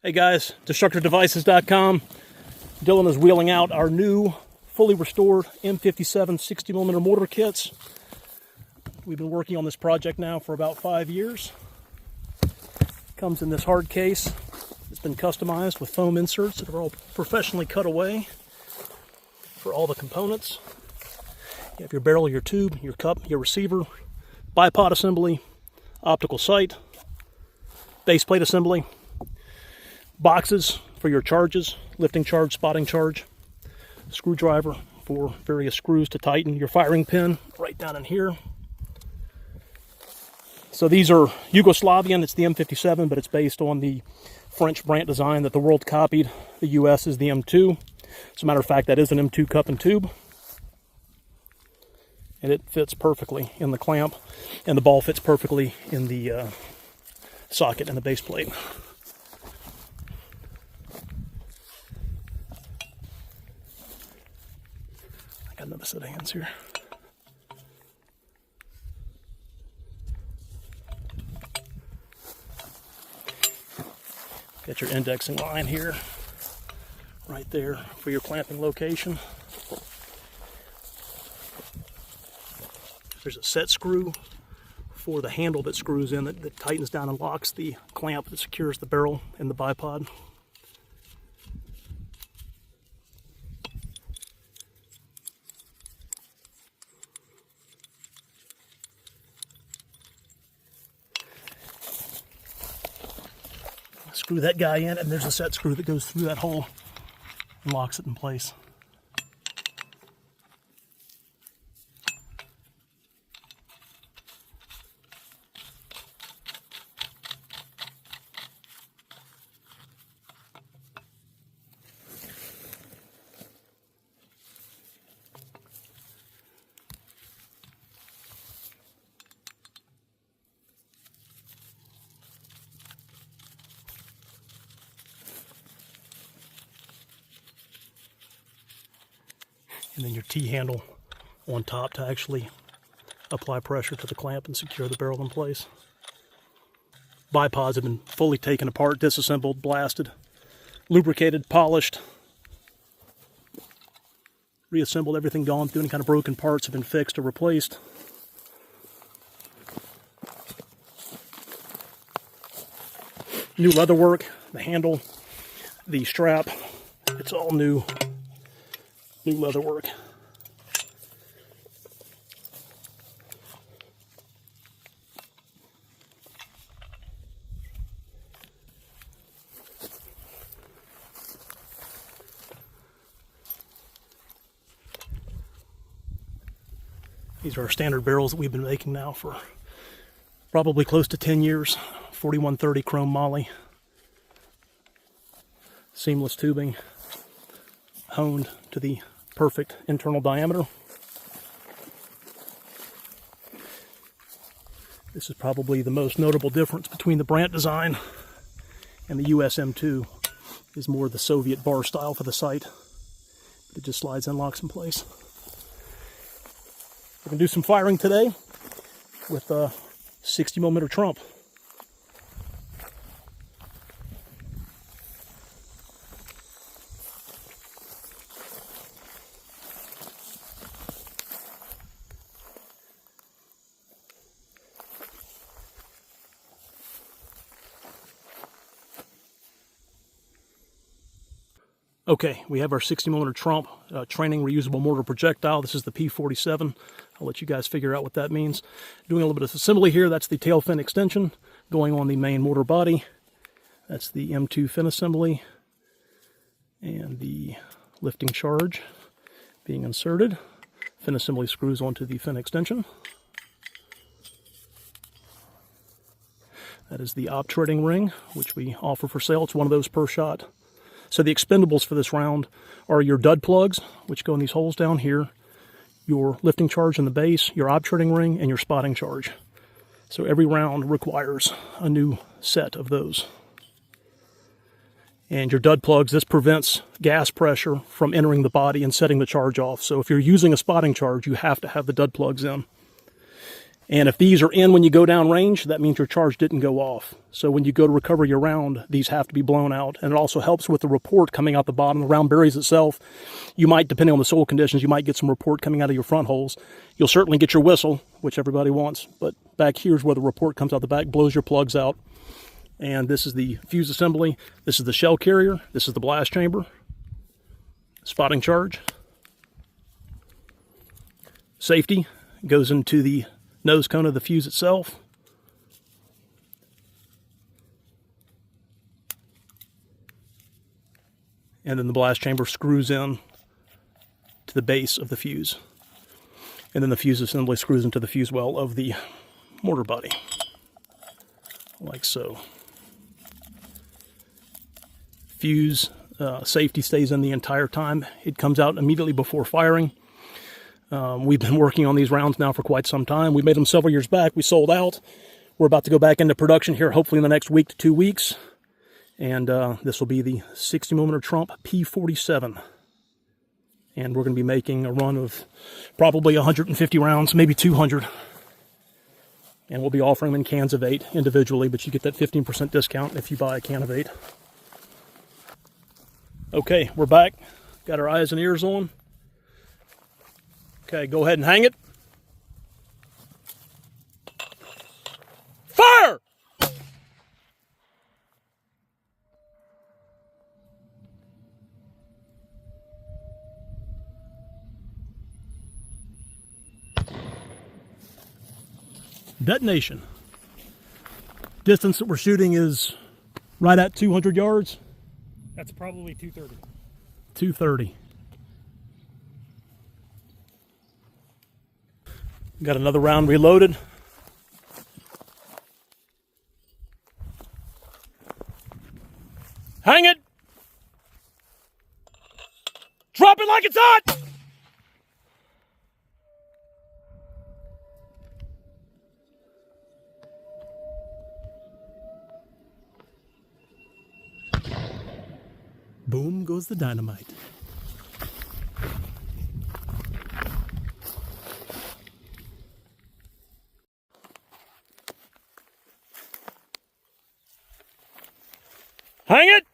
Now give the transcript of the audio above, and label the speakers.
Speaker 1: Hey guys, DestructorDevices.com. Dylan is wheeling out our new, fully restored M57 60mm mortar kits. We've been working on this project now for about 5 years. Comes in this hard case. It's been customized with foam inserts that are all professionally cut away for all the components. You have your barrel, your tube, your cup, your receiver, bipod assembly, optical sight, base plate assembly, boxes for your charges, lifting charge, spotting charge, screwdriver for various screws to tighten, your firing pin right down in here. So these are Yugoslavian, it's the M57, but it's based on the French brand design that the world copied. The US is the M2. As a matter of fact, that is an M2 cup and tube. And it fits perfectly in the clamp, and the ball fits perfectly in the socket and the base plate. I got another set of hands here. Got your indexing line here, right there for your clamping location. There's a set screw for the handle that screws in that tightens down and locks the clamp that secures the barrel and the bipod. Screw that guy in, and there's a set screw that goes through that hole and locks it in place. And then your T-handle on top to actually apply pressure to the clamp and secure the barrel in place. Bipods have been fully taken apart, disassembled, blasted, lubricated, polished, reassembled, everything gone through, any kind of broken parts have been fixed or replaced. New leather work, the handle, the strap, it's all new leather work. These are our standard barrels that we've been making now for probably close to 10 years. 4130 chrome moly, seamless tubing, honed to the perfect internal diameter. This is probably the most notable difference between the Brandt design and the US M2, is more the Soviet bar style for the sight. It just slides and locks in place. We're going to do some firing today with a 60mm trump. Okay, we have our 60mm trump, training reusable mortar projectile. This is the P47. I'll let you guys figure out what that means. Doing a little bit of assembly here. That's the tail fin extension going on the main mortar body. That's the M2 fin assembly. And the lifting charge being inserted. Fin assembly screws onto the fin extension. That is the op treading ring, which we offer for sale. It's one of those per shot. So the expendables for this round are your dud plugs, which go in these holes down here, your lifting charge in the base, your op treading ring, and your spotting charge. So every round requires a new set of those. And your dud plugs, this prevents gas pressure from entering the body and setting the charge off. So if you're using a spotting charge, you have to have the dud plugs in. And if these are in when you go down range, that means your charge didn't go off. So when you go to recover your round, these have to be blown out. And it also helps with the report coming out the bottom. The round buries itself. You might, depending on the soil conditions, you might get some report coming out of your front holes. You'll certainly get your whistle, which everybody wants. But back here's where the report comes out the back, blows your plugs out. And this is the fuse assembly. This is the shell carrier. This is the blast chamber. Spotting charge. Safety goes into the nose cone of the fuse itself. And then the blast chamber screws in to the base of the fuse. And then the fuse assembly screws into the fuse well of the mortar body, like so. Fuse safety stays in the entire time. It comes out immediately before firing. We've been working on these rounds now for quite some time. We made them several years back. We sold out. We're about to go back into production here, hopefully in the next week to 2 weeks. And this will be the 60mm Trump P47. And we're going to be making a run of probably 150 rounds, maybe 200. And we'll be offering them in cans of 8 individually, but you get that 15% discount if you buy a can of 8. Okay, we're back. Got our eyes and ears on. Okay, go ahead and hang it. Fire! Detonation. Distance that we're shooting is right at 200 yards.
Speaker 2: That's probably 230.
Speaker 1: 230. Got another round reloaded. Hang it! Drop it like it's hot! Boom goes the dynamite. Hang it!